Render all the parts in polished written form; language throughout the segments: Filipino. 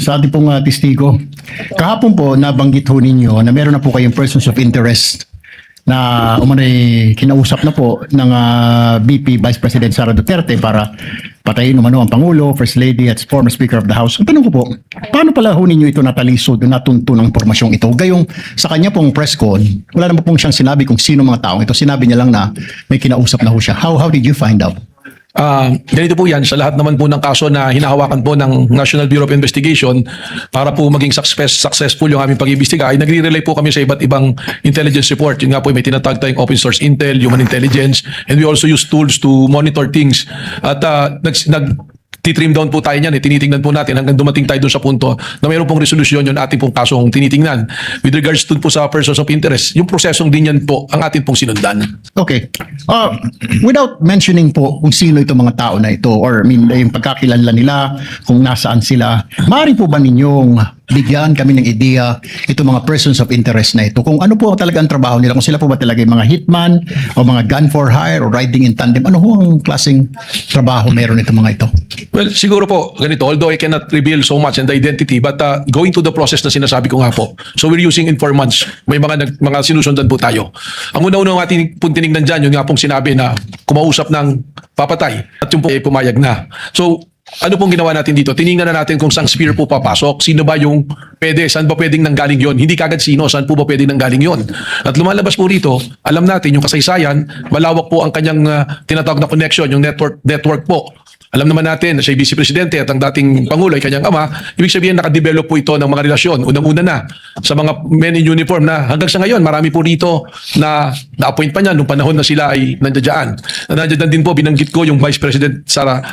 Sa ating pong testigo, kahapon po nabanggit ho ninyo na meron na po kayong persons of interest na umanay kinausap na po ng VP Vice President Sara Duterte para patayin umano ang Pangulo, First Lady at former Speaker of the House. Ang tanong ko po, paano pala ho ninyo ito natalisod, natunto ng impormasyong ito? Gayong sa kanya pong press con, wala naman pong siyang sinabi kung sino mga taong ito. Sinabi niya lang na may kinausap na ho siya. How did you find out? Ganito po yan, sa lahat naman po ng kaso na hinahawakan po ng National Bureau of Investigation para po maging successful yung aming pag-iimbestiga ay nagre-rely po kami sa iba't ibang intelligence report. Yun nga po may tinatag tayong open source intel, human intelligence, and we also use tools to monitor things. At titrim down po tayo niyan, tinitingnan po natin hanggang dumating tayo doon sa punto na mayroon pong resolusyon yung ating pong kasong tinitingnan. With regards to po sa persons of interest, yung prosesong din yan po ang ating pong sinundan. Okay. Without mentioning po kung sino itong mga tao na ito or yung pagkakilala nila, kung nasaan sila, maaari po ba ninyong bigyan kami ng ideya itong mga persons of interest na ito? Kung ano po talaga ang trabaho nila? Kung sila po ba talaga yung mga hitman o mga gun for hire o riding in tandem? Ano ho ang klaseng trabaho meron itong mga ito? Well, siguro po, ganito, although I cannot reveal so much and the identity, but going to the process na sinasabi ko nga po. So we're using informants. May mga sinusundan po tayo. Ang una-una ng ating pong tinignan dyan, yun nga pong sinabi na kumausap ng papatay at yung po pumayag na. So, ano pong ginawa natin dito? Tiningnan na natin kung saan sphere po papasok. Sino ba yung pwede? Saan ba pwedeng nanggaling yon? Hindi kagad sino. Saan po ba pwedeng nanggaling yon? At lumalabas po rito, alam natin yung kasaysayan, malawak po ang kanyang tinatawag na connection, yung network po. Alam naman natin na siya Vice Presidente at ang dating Pangulo ay kanyang ama. Ibig sabihin nakadevelop po ito ng mga relasyon. Unang-una na sa mga men in uniform na hanggang sa ngayon marami po rito na na-appoint pa niya nung panahon na sila ay nandiyan. Nandiyan din po binanggit ko yung Vice President sa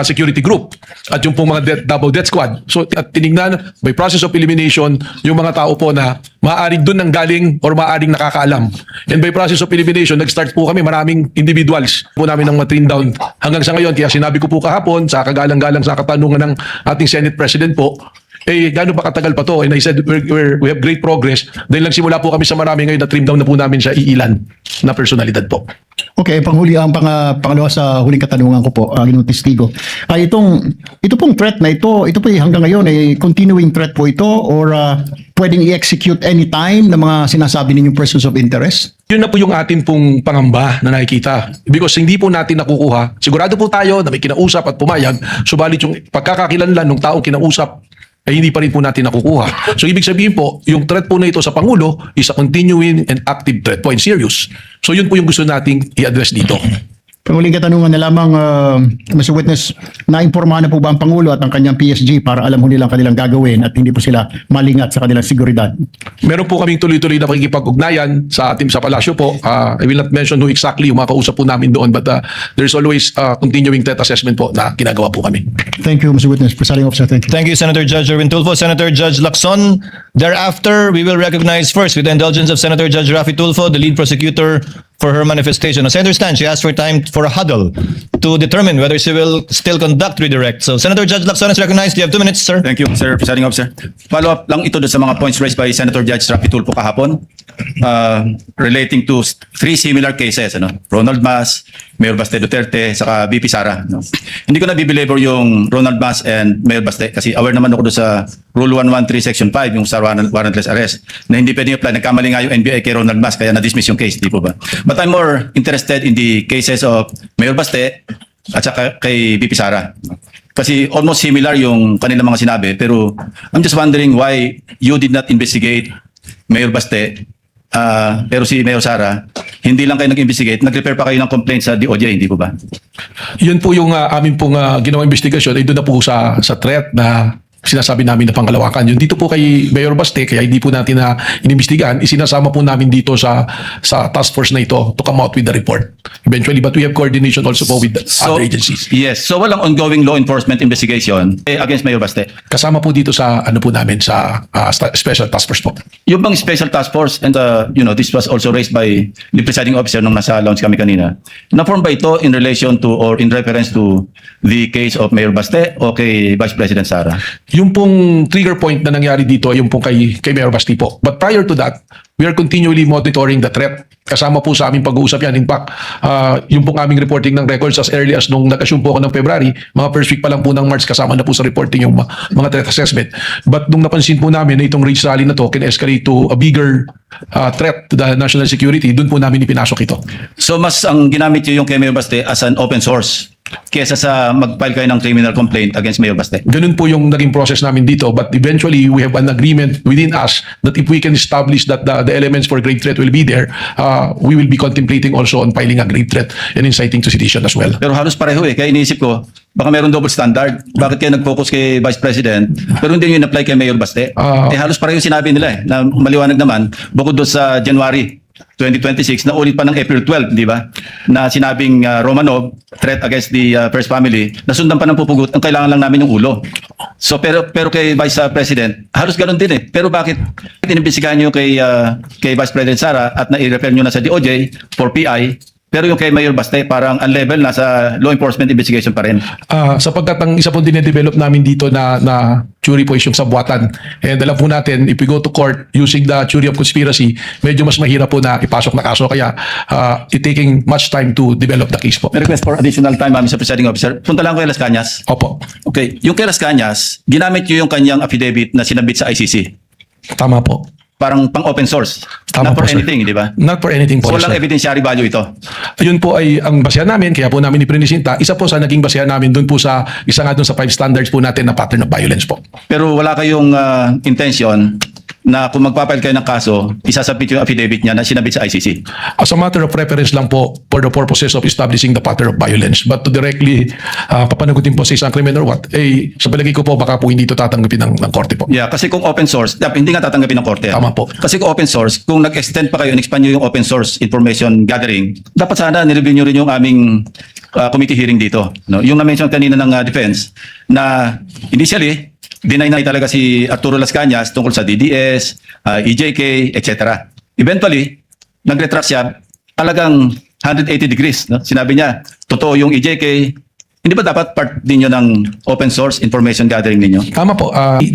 security group at yung pong mga double death squad. So at tinignan by process of elimination yung mga tao po na maaaring doon nang galing or maaaring nakakaalam. And by process of elimination, nag-start po kami maraming individuals po namin ng matrin down hanggang sa ngayon. Kaya sinabi ko po kahapon sa kagalang-galang sa katanungan ng ating Senate President po, gaano ba katagal pa to? And I said, we have great progress. Dahil lang simula po kami sa marami ngayon na trim down na po namin sa iilan na personalidad po. Okay, pangalawa sa huling katanungan ko po, Ginoong Testigo. Ito pong threat na ito po hanggang ngayon ay continuing threat po ito or pwedeng i-execute anytime ng mga sinasabi ninyong persons of interest? Yun na po yung atin pong pangamba na nakikita. Because hindi po natin nakukuha. Sigurado po tayo na may kinausap at pumayag, subalit yung pagkakakilanlan ng taong kinausap ay hindi pa rin po natin nakukuha. So ibig sabihin po, yung threat po na ito sa Pangulo is a continuing and active threat po and serious. So yun po yung gusto nating i-address dito. Panguling katanungan na lamang, Mr. Witness, na-impormahan na po ba ang Pangulo at ang kanyang PSG para alam ho nilang kanilang gagawin at hindi po sila malingat sa kanilang seguridad? Meron po kaming tuloy-tuloy na pakikipag-ugnayan sa ating sa palasyo po. I will not mention who exactly yung mga kausap po namin doon but there's always continuing threat assessment po na ginagawa po kami. Thank you, Mr. Witness. Presiding Officer, thank you. Thank you, Senator Judge Erwin Tulfo. Senator Judge Lacson. Thereafter, we will recognize first, with the indulgence of Senator Judge Raffy Tulfo, the lead prosecutor for her manifestation. As I understand, she asked for time for a huddle to determine whether she will still conduct redirect. So, Senator Judge Lacson is recognized. You have 2 minutes, sir. Thank you, Sir Presiding Officer. Follow-up lang ito doon sa mga points raised by Senator Judge Raffy Tulfo kahapon relating to 3 similar cases. Ronald Mas, Mayor Baste Duterte, saka VP Sara. Hindi ko na bibelabor yung Ronald Mas and Mayor Baste kasi aware naman ako doon sa Rule 113 Section 5, yung sa warrantless arrest, na hindi pwedeng apply. Nagkamali nga yung NBI kay Ronald Mas kaya na-dismiss yung case, di po ba? But I'm more interested in the cases of Mayor Baste at saka kay VP Sara. Kasi almost similar yung kanilang mga sinabi, pero I'm just wondering why you did not investigate Mayor Baste, pero si Mayor Sara, hindi lang kayo nag-investigate, nag-repair pa kayo ng complaint sa DOJ, hindi po ba? Yun po yung amin pong ginawang investigasyon ay doon na po sa threat na sinasabi namin na pangkalawakan. Yun dito po kay Mayor Baste, kaya hindi po natin na inimbestigahan, isinasama po namin dito sa task force na ito to come out with the report eventually, but we have coordination also po with other agencies. Yes, so walang ongoing law enforcement investigation against Mayor Baste? Kasama po dito sa ano po namin sa special task force po. Yung bang special task force, and this was also raised by the presiding officer nung nasa lounge kami kanina, na-form ba ito in relation to or in reference to the case of Mayor Baste o kay Vice President Sara? Yung pong trigger point na nangyari dito ay yung pong kay Mayor Baste po. But prior to that, we are continually monitoring the threat. Kasama po sa aming pag-uusap yan. In fact, yung pong aming reporting ng records as early as nung nag-assume po ako ng February, mga first week pa lang po ng March, kasama na po sa reporting yung mga threat assessment. But nung napansin po namin na itong race rally na to can escalate to a bigger threat to the national security, dun po namin ipinasok ito. So mas ang ginamit nyo yung kay Mayor Baste as an open source kesa sa mag-file kayo ng criminal complaint against Mayor Baste. Ganun po yung naging process namin dito. But eventually, we have an agreement within us that if we can establish that the elements for grave threat will be there, we will be contemplating also on filing a grave threat and inciting to sedition as well. Pero halos pareho eh. Kaya iniisip ko, baka meron double standard. Bakit kayo nag-focus kay Vice President pero hindi nyo in-apply kay Mayor Baste? Halos pareho sinabi nila eh, na maliwanag naman, bukod doon sa January 2026, na ulit pa ng April 12, di ba? Na sinabing Romanov, threat against the first family, nasundan pa ng pupugot, ang kailangan lang namin yung ulo. So pero kay Vice President, halos ganun din eh. Pero bakit inimbestigahan nyo kay Vice President Sara at na-i-refer nyo na sa DOJ for PI, pero yung kay Mayor Baste, parang unlevel, nasa law enforcement investigation pa rin. Sapagkat ang isa pong dinedevelop namin dito na theory po is yung sabwatan. And alam po natin, if we go to court using the theory of conspiracy, medyo mas mahirap po na ipasok na kaso. Kaya it taking much time to develop the case po. May request for additional time, Mr. Presiding Officer. Punta lang ko kay Las Cañas. Opo. Okay, yung kay Las Cañas, ginamit nyo yung kanyang affidavit na sinabit sa ICC. Tama po. Parang pang open source. Tama Not po, for sir. anything, di ba? Not for anything po. So yes, walang sir. evidentiary value ito. Yun po ay ang basehan namin, kaya po namin iprinisinta. Isa po sa naging basehan namin dun po sa isa nga dun sa 5 standards po natin na pattern of violence po. Pero wala kayong intention na kung magpapile kayo ng kaso, isasabit yung affidavit niya na sinabit sa ICC. As a matter of preference lang po for the purposes of establishing the pattern of violence. But to directly papanagutin po sa isang krimen or what, sa palagay ko po baka po hindi ito tatanggapin ng korte po. Yeah, kasi kung open source, hindi nga tatanggapin ng korte. Tama po. Kasi kung open source, kung nag-extend pa kayo, in-expand nyo yung open source information gathering, dapat sana nireview nyo rin yung aming committee hearing dito. No? Yung na-mention kanina ng defense, na initially, deny talaga si Arturo Las Cañas tungkol sa DDS, EJK, etc. Eventually, nag-retract siya talagang 180 degrees. No? Sinabi niya, totoo yung EJK. Hindi ba dapat part din yun ng open source information gathering ninyo? Tama po.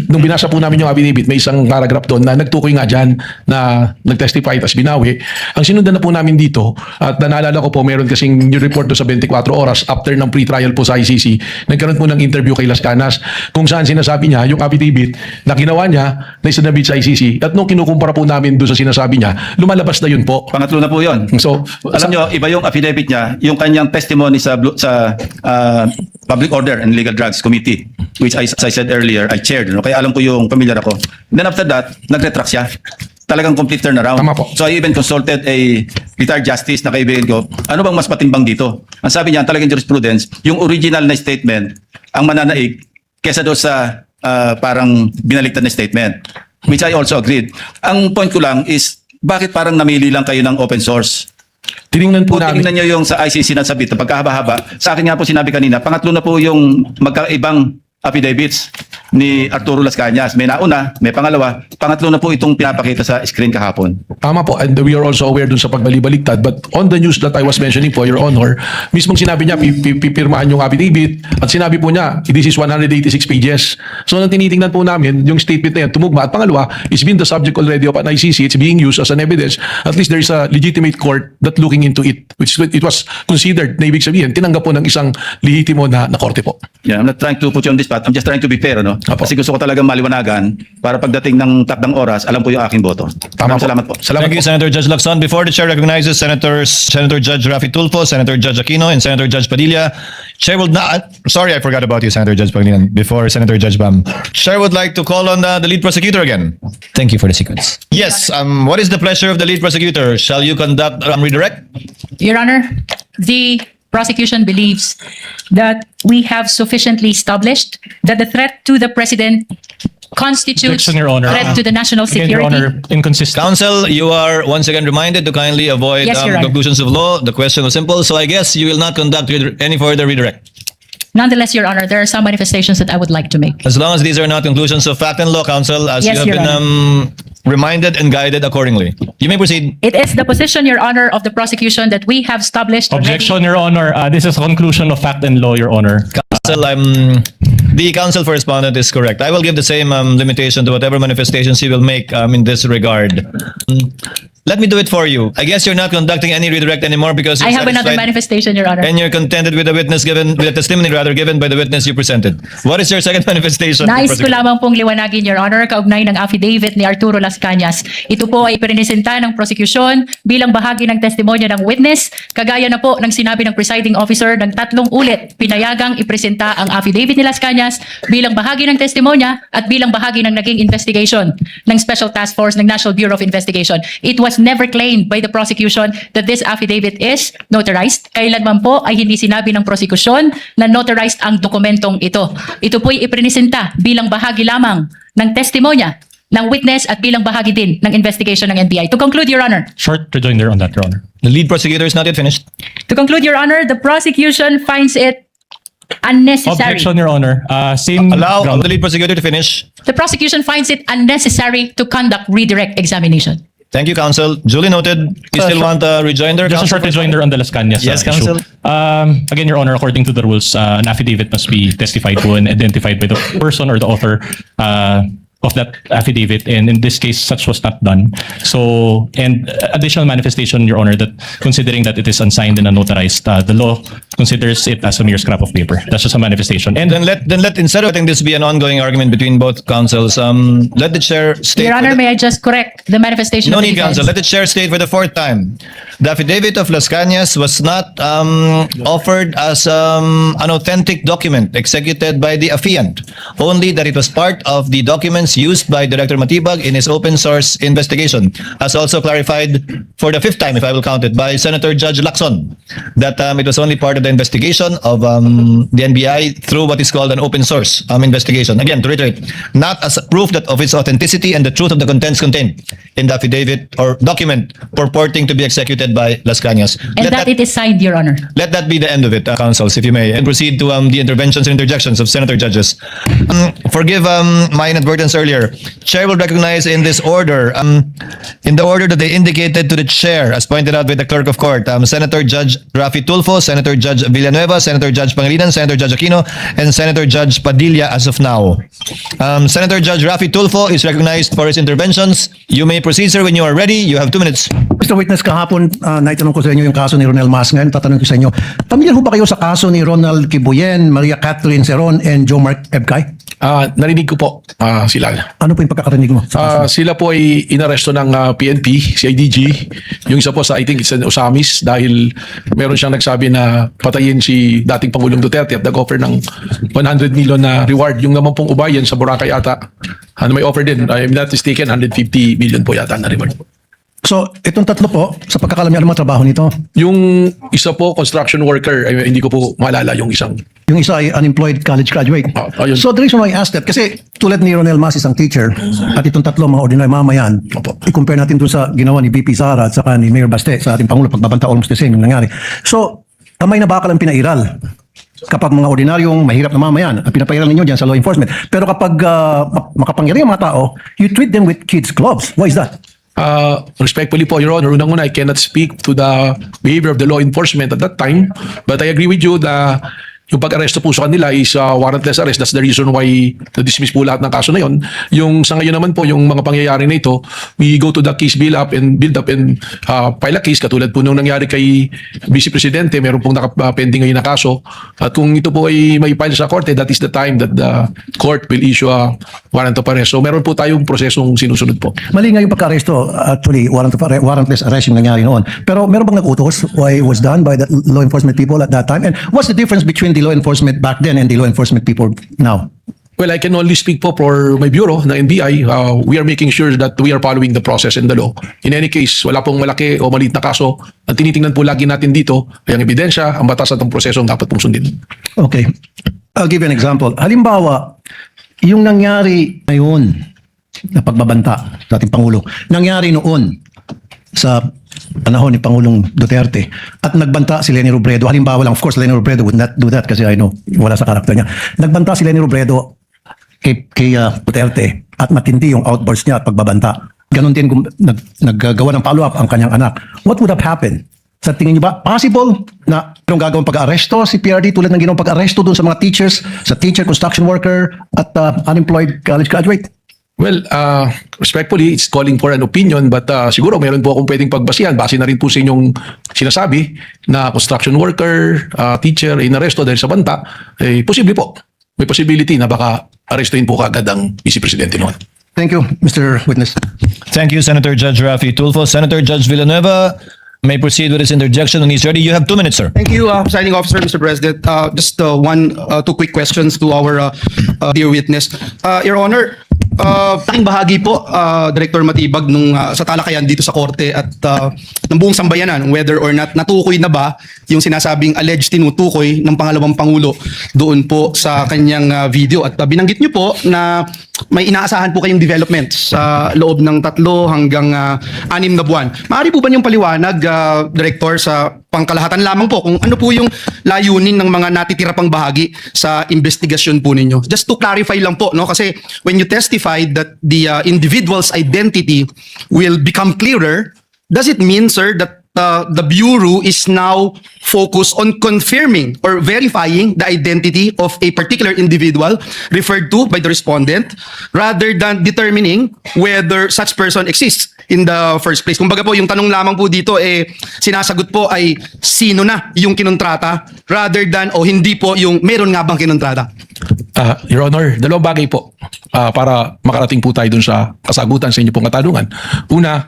Nung binasa po namin yung affidavit, may isang paragraph doon na nagtukoy nga dyan na nag-testify tas binawi. Ang sinundan na po namin dito, at naalala ko po, meron kasing new report doon sa 24 oras after ng pre-trial po sa ICC, nagkaroon po ng interview kay Las Cañas kung saan sinasabi niya yung affidavit na ginawa niya na isinabit sa ICC. At nung kinukumpara po namin doon sa sinasabi niya, lumalabas na yun po. Pangatlo na po yun. So, Alam nyo, iba yung affidavit niya, yung kanyang testimony sa Public Order and Legal Drugs Committee, which as I said earlier, I chaired. No? Kaya alam ko yung familiar ako. Then after that, nag-retract siya. Talagang complete turnaround. Tama po. So I even consulted a retired justice na kaibigan ko, ano bang mas matimbang dito? Ang sabi niya, talagang jurisprudence, yung original na statement, ang mananaig, kesa doon sa parang binaliktad na statement. Which I also agreed. Ang point ko lang is, bakit parang namili lang kayo ng open source? tiningnan po Kung namin. tingnan nyo yung sa ICC na sabit, pagkahaba-haba, sa akin nga po sinabi kanina, pangatlo na po yung magkaibang affidavits ni Arturo Las Cañas. May nauna, may pangalawa, pangatlo na po itong pinapakita sa screen kahapon. Tama po, and we are also aware dun sa pagbalibaligtad. But on the news that I was mentioning po, Your Honor, mismong sinabi niya, pipirmahan yung affidavit, at sinabi po niya, this is 186 pages. So nang tinitingnan po namin, yung statement na yan, tumugma. At pangalawa, it's been the subject already of an ICC, it's being used as an evidence. At least there is a legitimate court that looking into it, which it was considered na ibig sabihin, tinanggap po ng isang lehitimo na korte po. Yeah, I'm not trying to put you on this spot. I'm just trying to be fair, no? Apo. Kasi gusto ko talagang maliwanagan para pagdating ng takdang oras, alam ko yung aking boto. Tama po. Salamat po. Salamat Thank you, po. Senator Judge Lacson. Before the chair recognizes Senator Judge Rafi Tulfo, Senator Judge Aquino, and Senator Judge Padilla, Chair would not. Sorry, I forgot about you, Senator Judge Padilla. Before Senator Judge Bam, Chair would like to call on the lead prosecutor again. Thank you for the sequence. Yes. What is the pleasure of the lead prosecutor? Shall you conduct redirect? Your Honor, the prosecution believes that we have sufficiently established that the threat to the President constitutes Objection, Your Honor. threat to the national Again, Your security. Honor, inconsistent. Counsel, you are once again reminded to kindly avoid Yes, Your Honor. conclusions of law. The question was simple, so I guess you will not conduct any further redirect. Nonetheless, Your Honor, there are some manifestations that I would like to make. As long as these are not conclusions of fact and law, Counsel, as Yes, you have Your been reminded and guided accordingly. You may proceed. It is the position, Your Honor, of the prosecution that we have established already. Objection, Your Honor. This is a conclusion of fact and law, Your Honor. Counsel, the counsel for respondent is correct. I will give the same limitation to whatever manifestations he will make in this regard. Let me do it for you. I guess you're not conducting any redirect anymore because you're I have another satisfied manifestation, Your Honor. and you're contented with the witness given, with the testimony rather given by the witness you presented. What is your second manifestation? Nais ko lamang pong liwanagin, Your Honor, kaugnay ng affidavit ni Arturo Las Cañas. Ito po ay presenta ng prosecution bilang bahagi ng testimonya ng witness, kagaya na po ng sinabi ng presiding officer ng 3 ulit pinayagang ipresenta ang affidavit ni Las Cañas bilang bahagi ng testimonya at bilang bahagi ng naging investigation ng Special Task Force ng National Bureau of Investigation. It was never claimed by the prosecution that this affidavit is notarized. Kailanman po ay hindi sinabi ng prosecution na notarized ang dokumentong ito. Ito po'y ipresenta bilang bahagi lamang ng testimonya ng witness at bilang bahagi din ng investigation ng NBI. To conclude, Your Honor. Short rejoinder on that, Your Honor. The lead prosecutor is not yet finished. To conclude, Your Honor, the prosecution finds it unnecessary. Objection, Your Honor. Same Allow ground. the lead prosecutor to finish. The prosecution finds it unnecessary to conduct redirect examination. Thank you, counsel. Duly noted. You still want a rejoinder? Just a counsel? short rejoinder on the Las Cañas Yes, issue. counsel. Again, Your Honor, according to the rules, an affidavit must be testified to and identified by the person or the author of that affidavit, and in this case, such was not done. So, and additional manifestation, Your Honor, that considering that it is unsigned and unnotarized, the law considers it as a mere scrap of paper. That's just a manifestation. And Then let instead of letting this be an ongoing argument between both counsels, let the chair state. Your for Honor, the- may I just correct the manifestation No of the need, defense? counsel. Let the chair state for the 4th time. The affidavit of Las Cañas was not offered as an authentic document executed by the affiant, only that it was part of the documents used by Director Matibag in his open source investigation, as also clarified for the 5th time, if I will count it, by Senator Judge Lacson, that it was only part of the investigation of the NBI through what is called an open source investigation. Again, to reiterate, not as proof that of its authenticity and the truth of the contents contained in the affidavit or document purporting to be executed by Las Cañas. And that it is signed, Your Honor. Let that be the end of it, counsels, if you may, and proceed to the interventions and interjections of Senator Judges. Forgive my inadvertence earlier. Chair will recognize in this order, in the order that they indicated to the chair, as pointed out by the clerk of court, Senator Judge Rafi Tulfo, Senator Judge Villanueva, Senator Judge Pangilinan, Senator Judge Aquino, and Senator Judge Padilla as of now. Senator Judge Rafi Tulfo is recognized for his interventions. You may proceed, sir, when you are ready. You have 2 minutes. Mr. Witness, kahapon naitanong ko sa inyo yung kaso ni Ronel Mas. Ngayon, tatanong ko sa inyo, familiar ho ba kayo sa kaso ni Ronald Kibuyen, Maria Catherine Seron, and Joe Mark Ebkay? Narinig ko po sila. Ano po yung pagkakarinig mo? Sila po ay inaresto ng PNP, CIDG. Yung isa po sa, I think it's an Osamis dahil meron siyang nagsabi na patayin si dating Pangulong Duterte at nag-offer ng 100 million na reward. Yung naman pong ubayan sa Boracay ata, may offer din. I'm not mistaken, 150 million po yata na reward. So, itong tatlo po, sa pagkakalam niyo, ano mga trabaho nito? Yung isa po, construction worker, ay, hindi ko po maalala yung isang. Yung isa ay unemployed college graduate. Ayun. So, the reason why I asked that, kasi tulad ni Ronel Mas, isang teacher, at itong tatlo, mga ordinary mamayan, Opo. i-compare natin doon sa ginawa ni VP Sara at saka ni Mayor Baste sa ating Pangulo, pagbabanta almost the same yung nangyari. So, kamay na bakal ang pinairal kapag mga ordinaryong mahirap na mamayan ang pinapairal ninyo dyan sa law enforcement. Pero kapag makapangyarihan mga tao, you treat them with kids' gloves. Why is that? Respectfully po, Your Honor, unang-una, I cannot speak to the behavior of the law enforcement at that time, but I agree with you na yung pag-aresto po sa kanila is warrantless arrest. That's the reason why na-dismiss po lahat ng kaso na yon. Yung sa ngayon naman po, yung mga pangyayari na ito, we go to the case build up and file a case katulad po nung nangyari kay Vice Presidente, meron pong nakapending ngayon na kaso. At kung ito po ay may file sa korte, that is the time that the court will issue a warrant of arrest. So meron po tayong prosesong sinusunod po. Mali nga yung pagka-aresto, actually, warrantless arrest yung nangyari noon. Pero meron bang nag-utos why it was done by the law enforcement people at that time? And what's the difference between the law enforcement back then and the law enforcement people now? Well, I can only speak po for my bureau na NBI. We are making sure that we are following the process and the law. In any case, wala pong malaki o maliit na kaso. Ang tinitingnan po lagi natin dito ay ang ebidensya, ang batas at ang proseso ang dapat pong sundin. Okay. I'll give you an example. Halimbawa, yung nangyari ngayon na pagbabanta sa ating Pangulo, nangyari noon sa panahon ni Pangulong Duterte at nagbanta si Leni Robredo. Halimbawa lang, of course, Leni Robredo would not do that kasi I know, wala sa karakter niya. Nagbanta si Leni Robredo kay Duterte at matindi yung outburst niya at pagbabanta. ganon din naggagawa ng follow-up ang kanyang anak, what would have happened? Sa tingin niyo ba, possible na anong gagawang pag-aresto si PRD tulad ng ginawang pag-aresto doon sa mga teachers, sa teacher, construction worker, at unemployed college graduate? Well, respectfully, it's calling for an opinion but siguro meron po akong pwedeng pagbasihan. Base na rin po sa inyong sinasabi na construction worker, teacher, inaresto dahil sa banta, posible po. May possibility na baka arestuhin po kaagad ang Vice Presidente noon. Thank you, Mr. Witness. Thank you, Senator Judge Rafi Tulfo. Senator Judge Villanueva may proceed with his interjection when he's ready. You have 2 minutes, sir. Thank you, Presiding Officer, Mr. President. Just two quick questions to our dear witness. Your Honor, taking bahagi po, Director Matibag, nung sa talakayan dito sa korte at ng buong sambayanan, whether or not natukoy na ba yung sinasabing alleged tinutukoy ng pangalawang Pangulo doon po sa kanyang video. At binanggit nyo po na may inaasahan po kayong development sa loob ng 3 hanggang 6 na buwan. Maaari po ba niyong paliwanag, Director, sa pangkalahatan lamang po kung ano po yung layunin ng mga natitira pang bahagi sa investigasyon po ninyo? Just to clarify lang po, no? Kasi when you testified that the individual's identity will become clearer, does it mean, sir, that the Bureau is now focused on confirming or verifying the identity of a particular individual referred to by the respondent rather than determining whether such person exists in the first place? Kumbaga po, yung tanong lamang po dito, sinasagot po ay sino na yung kinontrata rather than hindi po yung meron nga bang kinontrata? Your Honor, 2 bagay po para makarating po tayo dun sa kasagutan sa inyo pong katanungan. Una,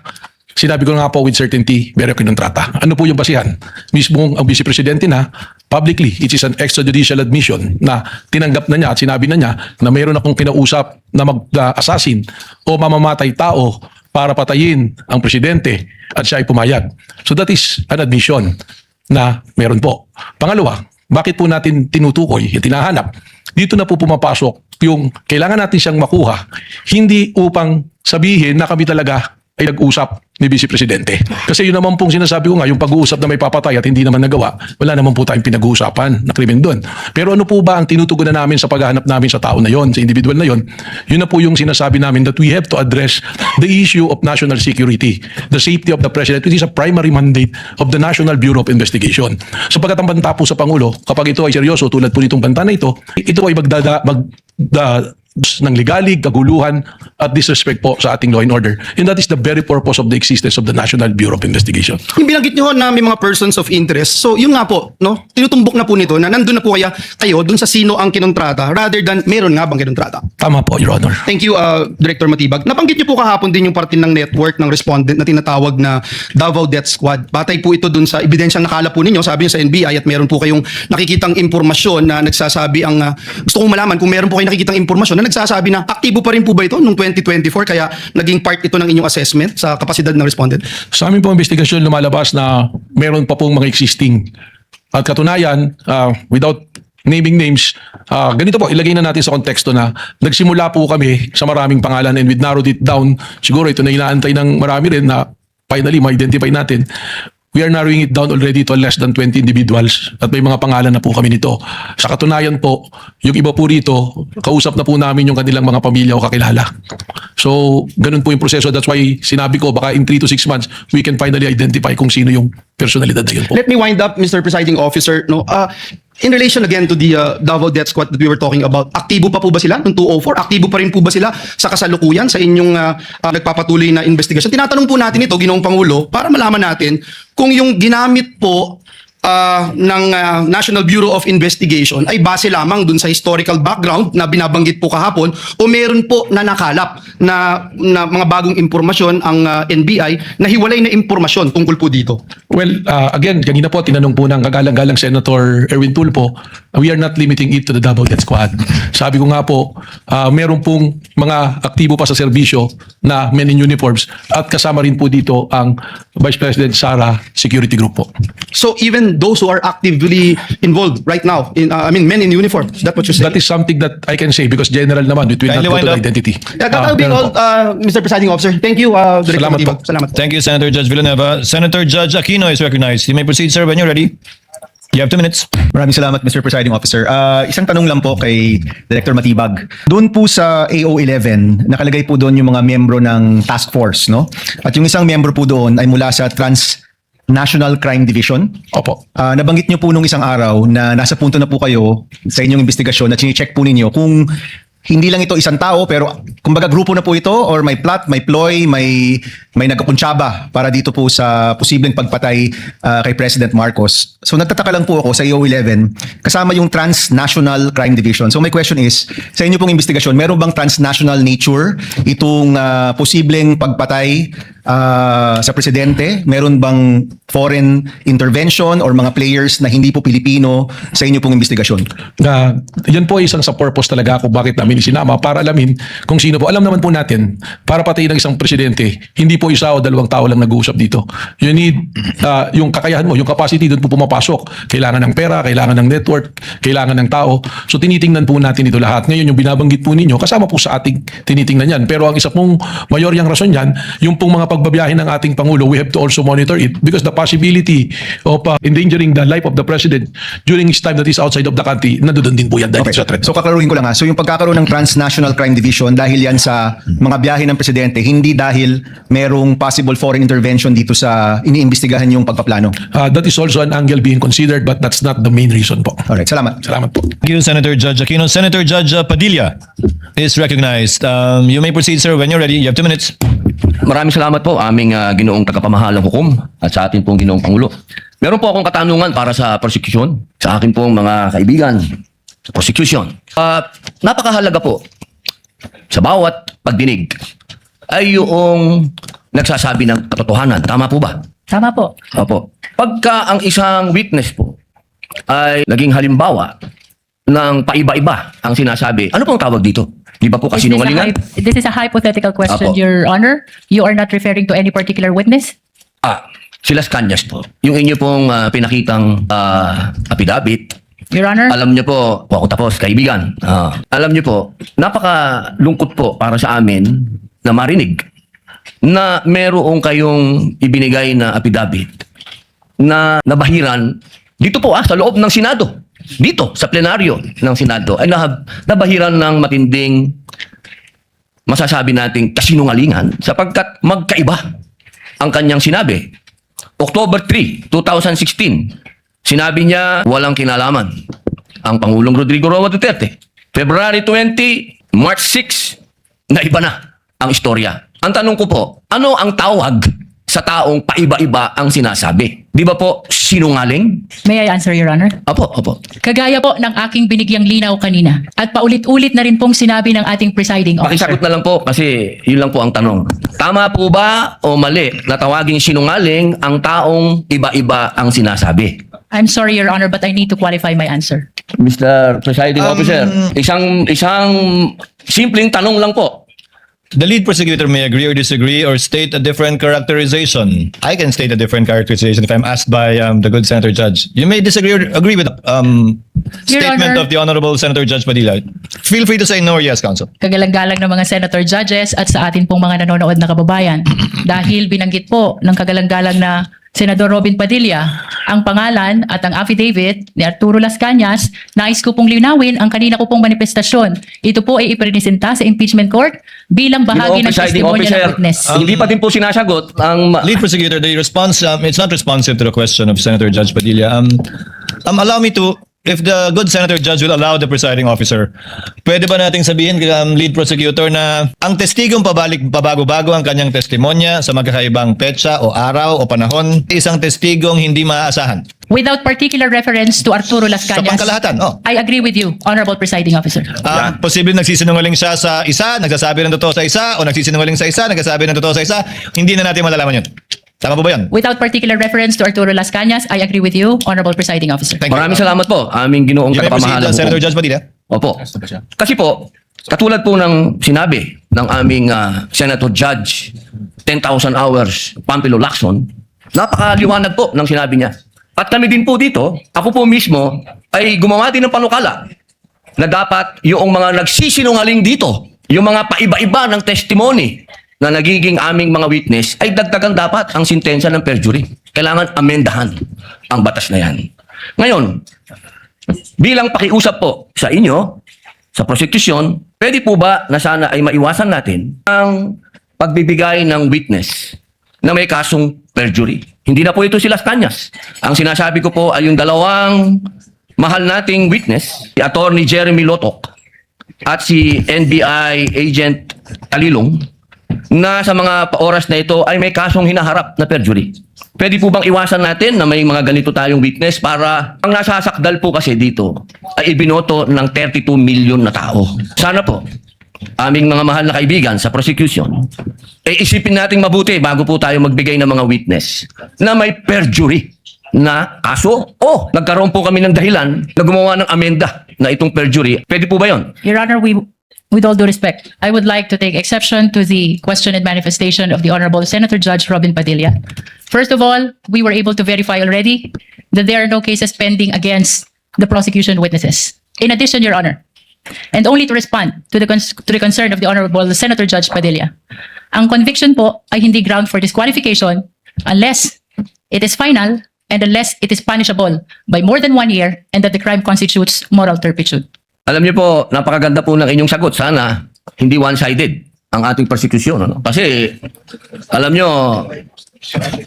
sinabi ko nga po with certainty, meron kinontrata. Ano po yung basihan? Mismo ang Vice Presidente na publicly, it is an extrajudicial admission na tinanggap na niya at sinabi na niya na meron akong kinausap na mag-assassin o mamamatay tao para patayin ang Presidente at siya ay pumayag. So that is an admission na meron po. Pangalawa, bakit po natin tinutukoy, tinahanap? Dito na po pumapasok yung kailangan natin siyang makuha, hindi upang sabihin na kami talaga ay nag-usap ni Vice Presidente. Kasi yun naman pong sinasabi ko nga, yung pag-uusap na may papatay at hindi naman nagawa, wala naman po tayong pinag-uusapan na krimen doon. Pero ano po ba ang tinutugunan namin sa paghahanap namin sa tao na yon, sa individual na yon? Yun na po yung sinasabi namin that we have to address the issue of national security, the safety of the President, which is a primary mandate of the National Bureau of Investigation. Sapagkat ang banta po sa Pangulo, kapag ito ay seryoso, tulad po nitong banta na ito ay ng ligalig, kaguluhan at disrespect po sa ating law and order. And that is the very purpose of the existence of the National Bureau of Investigation. Yung binanggit nyo na may mga persons of interest, so yun nga po, no? Tinutumbok na po nito na nandun na po kayo dun sa sino ang kinontrata rather than meron nga bang kinontrata. Tama po, Your Honor. Thank you, Director Matibag. Nabanggit niyo po kahapon din yung parte ng network ng respondent na tinatawag na Davao Death Squad. Batay po ito dun sa ebidensyang nakala po ninyo, sabi niyo sa NBI, at meron po kayong nakikitang impormasyon na nagsasabi gusto kong malaman kung meron po kayong nakikitang impormasyon na nagsasabi na aktibo pa rin po ba ito noong 2024 kaya naging part ito ng inyong assessment sa kapasidad ng respondent? Sa amin po investigasyon lumalabas na meron pa pong mga existing. At katunayan, without naming names, ganito po, ilagay na natin sa konteksto na nagsimula po kami sa maraming pangalan and we narrowed it down. Siguro ito na inaantay ng marami rin na finally ma-identify natin. We are narrowing it down already to less than 20 individuals at may mga pangalan na po kami nito. Sa katunayan po, yung iba po rito, kausap na po namin yung kanilang mga pamilya o kakilala. So, ganun po yung proseso. That's why sinabi ko, baka in 3 to 6 months, we can finally identify kung sino yung personalidad na yun po. Let me wind up, Mr. Presiding Officer. No, in relation again to the Davao Death Squad that we were talking about, aktibo pa po ba sila noong 204? Aktibo pa rin po ba sila sa kasalukuyan sa inyong nagpapatuloy na investigasyon? Tinatanong po natin ito, Ginoong Pangulo, para malaman natin kung yung ginamit po ng National Bureau of Investigation ay base lamang dun sa historical background na binabanggit po kahapon o meron po na nakalap na mga bagong impormasyon ang NBI na hiwalay na impormasyon tungkol po dito? Well, again, kanina po, tinanong po ng kagalang-galang Senator Erwin Tulfo, we are not limiting it to the Davao Death Squad. Sabi ko nga po, meron pong mga aktibo pa sa serbisyo na men in uniforms at kasama rin po dito ang Vice President Sara Security Group po. So even those who are actively involved right now, men in uniform, is that what you say? That is something that I can say because general naman, it will not Kindly go wind to up. identity. That will be all, Mr. Presiding Officer. Thank you, Director Salamat Matibag. po. Salamat po. Thank you, Senator Judge Villanueva. Senator Judge Aquino is recognized. You may proceed, sir, when you're ready. You have 2 minutes. Maraming salamat, Mr. Presiding Officer. Isang tanong lang po kay Director Matibag. Doon po sa AO11, nakalagay po doon yung mga miyembro ng task force, no? At yung isang miyembro po doon ay mula sa Transnational Crime Division. Opo. Nabanggit niyo po nung isang araw na nasa punto na po kayo sa inyong investigasyon na chine-check po ninyo kung hindi lang ito isang tao pero kumbaga grupo na po ito or may plot, may ploy, may nagkakuntsaba para dito po sa posibleng pagpatay kay President Marcos. So nagtataka lang po ako sa EO11 kasama yung Transnational Crime Division. So my question is, sa inyo pong investigasyon, meron bang transnational nature itong posibleng pagpatay sa presidente? Meron bang foreign intervention or mga players na hindi po Pilipino sa inyo pong investigasyon? Na yan po ay isang sa purpose talaga kung bakit namin isinama para alamin kung sino po. Alam naman po natin, para patayin ng isang presidente, hindi po isa o dalawang tao lang nag-uusap dito. You need yung kakayahan mo, yung capacity doon po pumapasok. Kailangan ng pera, kailangan ng network, kailangan ng tao. So tinitingnan po natin ito lahat. Ngayon yung binabanggit po ninyo, kasama po sa ating tinitingnan yan. Pero ang isa pong mayoryang rason yan, yung pong mga pagbabiyahe ng ating Pangulo, we have to also monitor it because the possibility of endangering the life of the President during his time that is outside of the country, nandoon din po yan dahil sa threat. So kaklaruhin ko lang ha. So yung pagkakaroon ng Transnational Crime Division dahil yan sa mga biyahe ng presidente, hindi dahil merong possible foreign intervention dito sa iniimbestigahan yung pagpaplano. That is also an angle being considered but that's not the main reason po. Alright, salamat. Salamat po. Thank you, Senator Judge Aquino. Senator Judge Padilla is recognized. You may proceed, sir, when you're ready. You have 2 minutes. Maraming salamat po aming ginoong tagapamahalang hukom at sa ating pong ginoong Pangulo. Meron po akong katanungan para sa prosecution, sa akin pong mga kaibigan sa prosecution. Napakahalaga po sa bawat pagdinig ay yung nagsasabi ng katotohanan. Tama po ba? Tama po. Opo. Pagka ang isang witness po ay naging halimbawa ng paiba-iba ang sinasabi, ano pong tawag dito? Di ba po kasinungalingan? This is a hypothetical question, Apo. Your Honor. You are not referring to any particular witness? Si Las Cañas po. Yung inyo pong pinakitang affidavit, Your Honor? alam niyo po, ako tapos, kaibigan. Alam niyo po, napakalungkot po para sa amin na marinig na meron kayong ibinigay na affidavit na nabahiran dito po sa loob ng Senado. Dito, sa plenaryo ng Senado, ay nabahiran ng matinding masasabi nating kasinungalingan sapagkat magkaiba ang kanyang sinabi. October 3, 2016, sinabi niya walang kinalaman ang Pangulong Rodrigo Roa Duterte. February 20, March 6, na iba na ang istorya. Ang tanong ko po, ano ang tawag sa taong paiba-iba ang sinasabi? Di ba po sinungaling? May I answer, Your Honor? Opo. Kagaya po ng aking binigyang linaw kanina at paulit-ulit na rin pong sinabi ng ating presiding officer. Pakisagot na lang po kasi yun lang po ang tanong. Tama po ba o mali na tawaging sinungaling ang taong iba-iba ang sinasabi? I'm sorry, Your Honor, but I need to qualify my answer. Mr. Presiding Officer, isang simpleng tanong lang po. The lead prosecutor may agree or disagree or state a different characterization. I can state a different characterization if I'm asked by the good Senator Judge. You may disagree or agree with statement Honor. of the Honorable Senator Judge Padilla. Feel free to say no or yes, Counsel. Kagalang-galang ng mga senator judges at sa atin pong mga nanonood na kababayan. Dahil binanggit po ng kagalang-galang na Senador Robin Padilla ang pangalan at ang affidavit ni Arturo Las Cañas, nais ko pong linawin ang kanina ko pong manifestasyon. Ito po ay iprinisinta sa impeachment court bilang bahagi ng Presiding testimonya ng witness. Hindi pa din po sinasagot ang Lead prosecutor, the response, it's not responsive to the question of Senator Judge Padilla. Allow me to, if the good Senator Judge will allow the presiding officer, pwede ba nating sabihin, lead prosecutor, na ang testigong pabago-bago ang kanyang testimonya sa magkakaibang petsa o araw o panahon, isang testigong hindi maaasahan? Without particular reference to Arturo Las Sa Cañas, pangkalahatan, I agree with you, Honorable Presiding Officer. Posible nagsisinungaling siya sa isa, nagsasabi ng totoo sa isa, o nagsisinungaling sa isa, nagsasabi ng totoo sa isa, hindi na natin malalaman yun. Tama po ba yan? Without particular reference to Arturo Las Cañas, I agree with you, Honorable Presiding Officer. Thank you. Maraming salamat po, aming ginoong You may proceed, tagapamahalang Senator hukom. Judge Padilla. Opo. Kasi po, katulad po ng sinabi ng aming Senator Judge, 10,000 hours, Pampilo Lacson, napakaliwanag po ng sinabi niya. At kami din po dito, ako po mismo, ay gumawa din ng panukala na dapat yung mga nagsisinungaling dito, yung mga paiba-iba ng testimony na nagiging aming mga witness, ay dagdagan dapat ang sintensya ng perjury. Kailangan amendahan ang batas na yan. Ngayon, bilang pakiusap po sa inyo, sa prosecution, pwede po ba na sana ay maiwasan natin ang pagbibigay ng witness na may kasong perjury? Hindi na po ito si Las Cañas. Ang sinasabi ko po ay yung dalawang mahal nating witness, si Attorney Jeremy Lotok at si NBI Agent Talilong, na sa mga oras na ito ay may kasong hinaharap na perjury. Pwede po bang iwasan natin na may mga ganito tayong witness para ang nasasakdal po kasi dito ay ibinoto ng 32 million na tao. Sana po, aming mga mahal na kaibigan sa prosecution, isipin nating mabuti bago po tayo magbigay ng mga witness na may perjury na kaso o nagkaroon po kami ng dahilan na gumawa ng amenda na itong perjury. Pwede po ba yon? Your Honor, with all due respect, I would like to take exception to the question and manifestation of the Honorable Senator Judge Robin Padilla. First of all, we were able to verify already that there are no cases pending against the prosecution witnesses. In addition, Your Honor, and only to respond to the concern of the Honorable Senator Judge Padilla, ang conviction po ay hindi ground for disqualification unless it is final and unless it is punishable by more than 1 year and that the crime constitutes moral turpitude. Alam niyo po, napakaganda po ng inyong sagot. Sana hindi one-sided ang ating persecution. Ano? Kasi, alam niyo,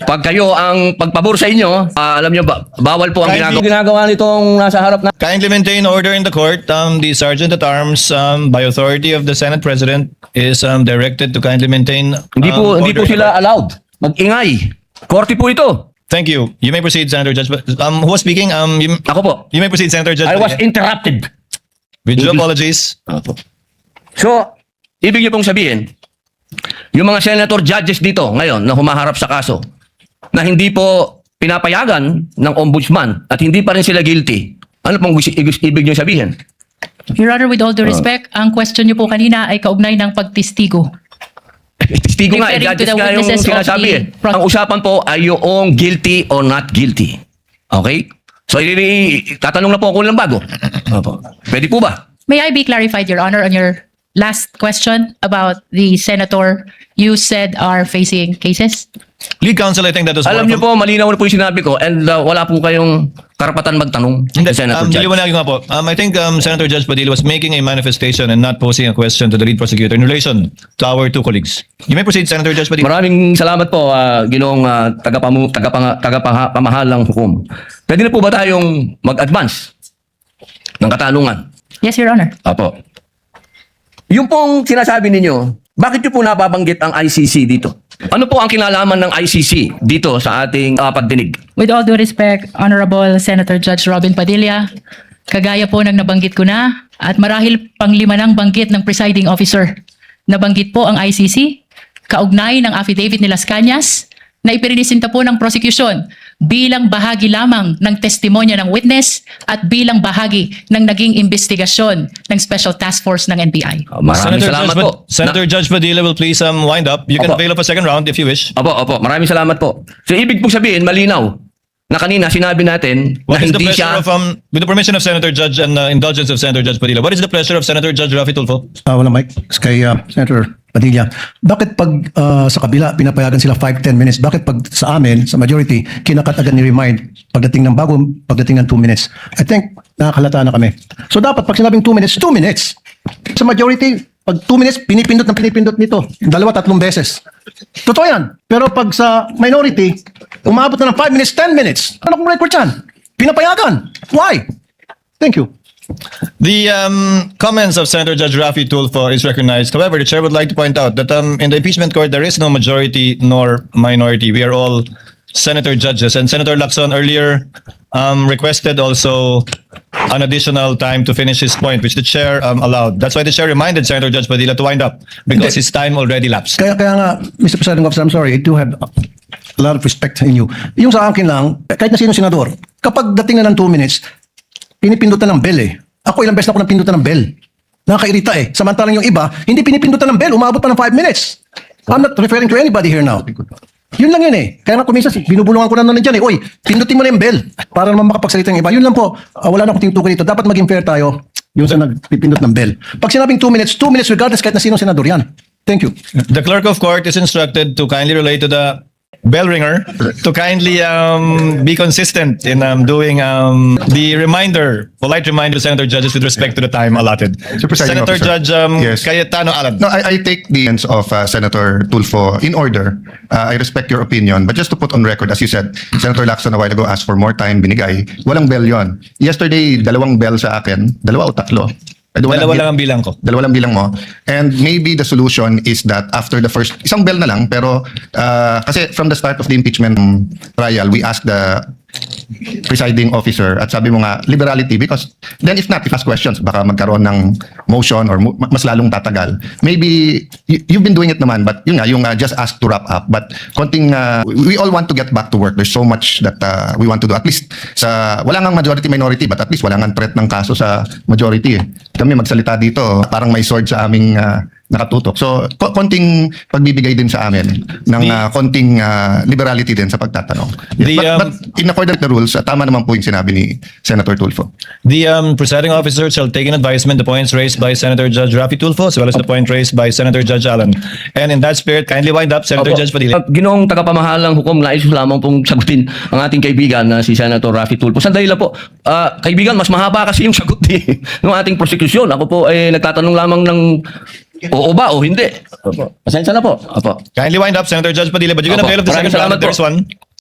pag kayo ang pagpabor sa inyo, alam niyo, bawal po ang ginagawa nitong nasa harap na. Kindly maintain order in the court. The Sergeant at Arms, by authority of the Senate President, is directed to kindly maintain. Hindi po order in the sila court. allowed. Mag-ingay. Korte po ito. Thank you. You may proceed, Senator Judge. Who was speaking? Ako po. You may proceed, Senator Judge. I was interrupted. With due apologies. So, ibig niyo pong sabihin, yung mga senator judges dito ngayon na humaharap sa kaso, na hindi po pinapayagan ng ombudsman at hindi pa rin sila guilty, ano pong ibig niyo sabihin? Your Honor, with all due respect, ang question niyo po kanina ay kaugnay ng pagtistigo. Testigo nga, Referring to judges the nga yung witnesses of sinasabi the Ang usapan po ay yung guilty or not guilty. Okay? So, tatanong na po ako ng bago. Pwede po ba? May I be clarified, Your Honor, on your last question about the senator you said are facing cases? Lead counsel, I think that was Alam niyo po, malinaw na po yung sinabi ko and wala po kayong karapatan magtanong. Hindi, Senator Judge. niliwanagin ko nga po. I think Senator Judge Padilla was making a manifestation and not posing a question to the lead prosecutor in relation to our two colleagues. You may proceed, Senator Judge Padilla. Maraming salamat po, Ginoong tagapamahalang hukom. Pwede na po ba tayong mag-advance ng katanungan? Yes, Your Honor. Apo. Yung pong sinasabi ninyo, bakit nyo po nababanggit ang ICC dito? Ano po ang kinalaman ng ICC dito sa ating pagdinig? With all due respect, Honorable Senator Judge Robin Padilla, kagaya po ng nabanggit ko na at marahil panglima ng banggit ng presiding officer, nabanggit po ang ICC, kaugnay ng affidavit ni Las Cañas na ipirinisinta po ng prosecution bilang bahagi lamang ng testimonya ng witness at bilang bahagi ng naging investigasyon ng Special Task Force ng NBI. Maraming salamat po. Senator Judge Padilla will please wind up. You can Opo. avail of a second round if you wish. Opo. Maraming salamat po. So, ibig pong sabihin, malinaw na kanina sinabi natin What na is the hindi pleasure siya... of, with the permission of Senator Judge and indulgence of Senator Judge Padilla, what is the pleasure of Senator Judge Rafi Tulfo? Wala Mike, kay Senator Padilla. Bakit pag sa kabila pinapayagan sila 5-10 minutes? Bakit pag sa amin, sa majority, kinakat agad ni remind pagdating ng 2 minutes? I think nakakalata na kami. So dapat pag sinabing 2 minutes, 2 minutes. Sa majority, pag 2 minutes, pinipindot nito. 2-3 beses. Totoo yan. Pero pag sa minority, umabot na ng 5 minutes, 10 minutes. Ano kung record yan? Pinapayagan. Why? Thank you. The comments of Senator Judge Rafi Tulfo is recognized. However, the chair would like to point out that in the impeachment court, there is no majority nor minority. We are all senator judges. And Senator Lacson earlier requested also an additional time to finish his point, which the chair allowed. That's why the chair reminded Senator Judge Padilla to wind up because his time already lapsed. Kaya nga, Mr. President Officer, I'm sorry, I do have a lot of respect in you. Yung sa akin lang, kahit na sino senador, kapag dating na ng 2 minutes, pinipindutan ng bell eh. Ako ilang beses na ako nang pindutan ng bell. Nakakairita eh. Samantalang yung iba, hindi pinipindutan ng bell, umabot pa ng 5 minutes. I'm not referring to anybody here now. Yun lang yun eh. Kaya nga kuminsan, binubulungan ko na nun dyan eh. Uy, pindutin mo na yung bell para naman makapagsalita ng iba. Yun lang po. Wala na akong tinutukoy dito. Dapat maging fair tayo yung sa nagpipindot ng bell. Pag sinabing 2 minutes regardless kahit na sino senador yan. Thank you. The clerk of court is instructed to kindly relate to the bell ringer to kindly be consistent in doing the polite reminder to Senator Judges with respect to the time allotted. Presiding Senator Officer. Judge Yes. Cayetano Alan. No, I take the ends of Senator Tulfo in order. I respect your opinion. But just to put on record, as you said, Senator Lacson a while ago asked for more time, binigay. Walang bell yon. Yesterday, 2 bell sa akin. 2 o 3. Dalawa lang ang bilang ko. 2 lang bilang mo. And maybe the solution is that after the first, isang bell na lang, pero kasi from the start of the impeachment trial, we asked the presiding officer at sabi mo nga, liberality, because then if not, if ask questions, baka magkaroon ng motion or mas lalong tatagal. Maybe, you've been doing it naman, but yun nga, yung just ask to wrap up. But konting, we all want to get back to work. There's so much that we want to do. At least, wala ngang majority-minority, but at least wala ngang threat ng kaso sa majority. Kami magsalita dito, parang may sword sa aming nakatutok. So, konting pagbibigay din sa amin ng konting liberality din sa pagtatanong. But in accordance with the rules, tama naman po yung sinabi ni Senator Tulfo. The presiding officer shall take in advisement the points raised by Senator Judge Rafi Tulfo as well as the point raised by Senator Judge Allen. And in that spirit, kindly wind up, Senator Judge Padilla. Ginoong tagapamahalang hukom, nais ko lamang pong sagutin ang ating kaibigan na si Senator Rafi Tulfo. Sandali lang po. Kaibigan, mas mahaba kasi yung sagot ng ating prosecution. Ako po ay nagtatanong lamang ng oo ba o hindi. Pasensya na po. Opo. Kindly wind up, Senator Judge Padilla. But you're gonna Opo. avail of the Maraming second round. salamat There's po. one.